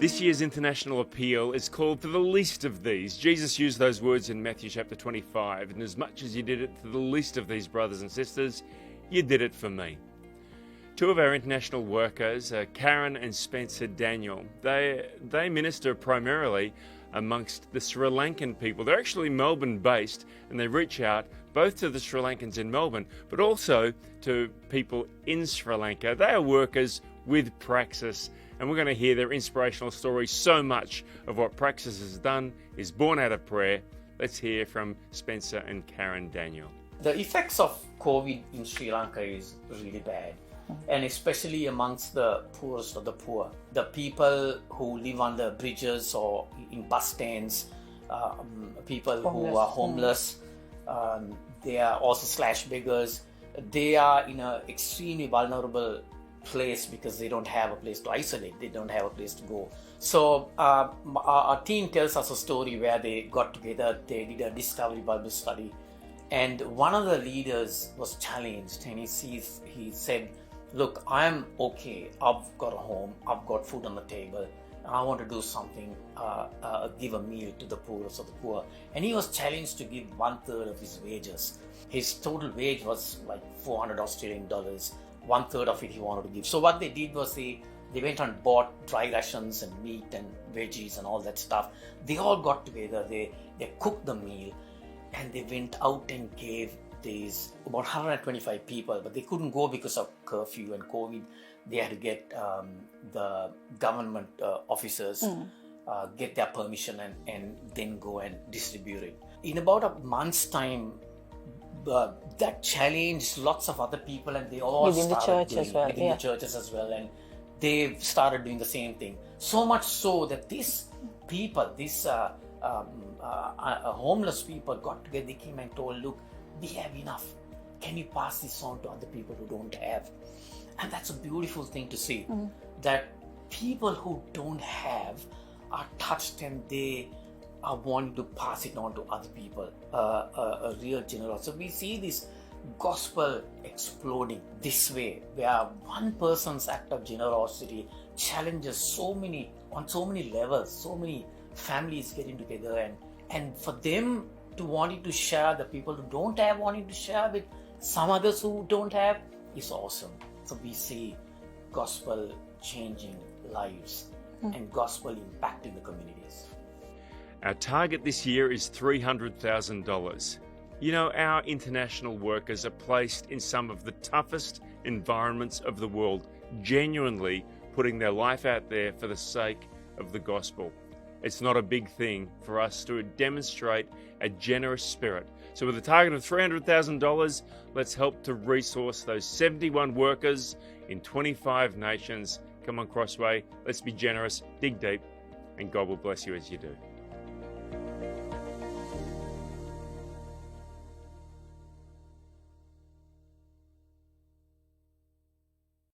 This year's international appeal is called "For the least of these." Jesus used those words in Matthew chapter 25, and as much as you did it for the least of these brothers and sisters, you did it for me. Two of our international workers, Karen and Spencer Daniel, they minister primarily amongst the Sri Lankan people. They're actually Melbourne-based, and they reach out both to the Sri Lankans in Melbourne, but also to people in Sri Lanka. They are workers with Praxis, and we're going to hear their inspirational stories. So much of what Praxis has done is born out of prayer. Let's hear from Spencer and Karen Daniel. The effects of COVID in Sri Lanka is really bad, and especially amongst the poorest of the poor. The people who live on the bridges or in bus stands, people who are homeless, they are also slash beggars. They are in an extremely vulnerable place because they don't have a place to isolate, they don't have a place to go. So our team tells us a story where they got together, they did a discovery Bible study, and one of the leaders was challenged, and he said, look, I'm okay, I've got a home, I've got food on the table, and I want to do something, give a meal to the poorest of the poor. And he was challenged to give 1/3 of his wages. His total wage was like 400 Australian dollars. 1/3 of it he wanted to give. So what they did was they went and bought dry rations and meat and veggies and all that stuff. They all got together, they cooked the meal, and they went out and gave these about 125 people, but they couldn't go because of curfew and COVID. They had to get the government officers get their permission and then go and distribute it. In about a month's time, that challenged lots of other people, and they all within started the church as well. within the churches as well, and they started doing the same thing. So much so that these people, homeless people, got together. They came and told, "Look, we have enough. Can you pass this on to other people who don't have?" And that's a beautiful thing to see. That people who don't have are touched, and they are wanting to pass it on to other people, a real generosity. So we see this gospel exploding this way, where one person's act of generosity challenges on so many levels, so many families getting together, and for them to wanting to share, the people who don't have wanting to share with some others who don't have, is awesome. So we see gospel changing lives and gospel impacting the communities. Our target this year is $300,000. You know, our international workers are placed in some of the toughest environments of the world, genuinely putting their life out there for the sake of the gospel. It's not a big thing for us to demonstrate a generous spirit. So with a target of $300,000, let's help to resource those 71 workers in 25 nations. Come on, Crossway, let's be generous, dig deep, and God will bless you as you do.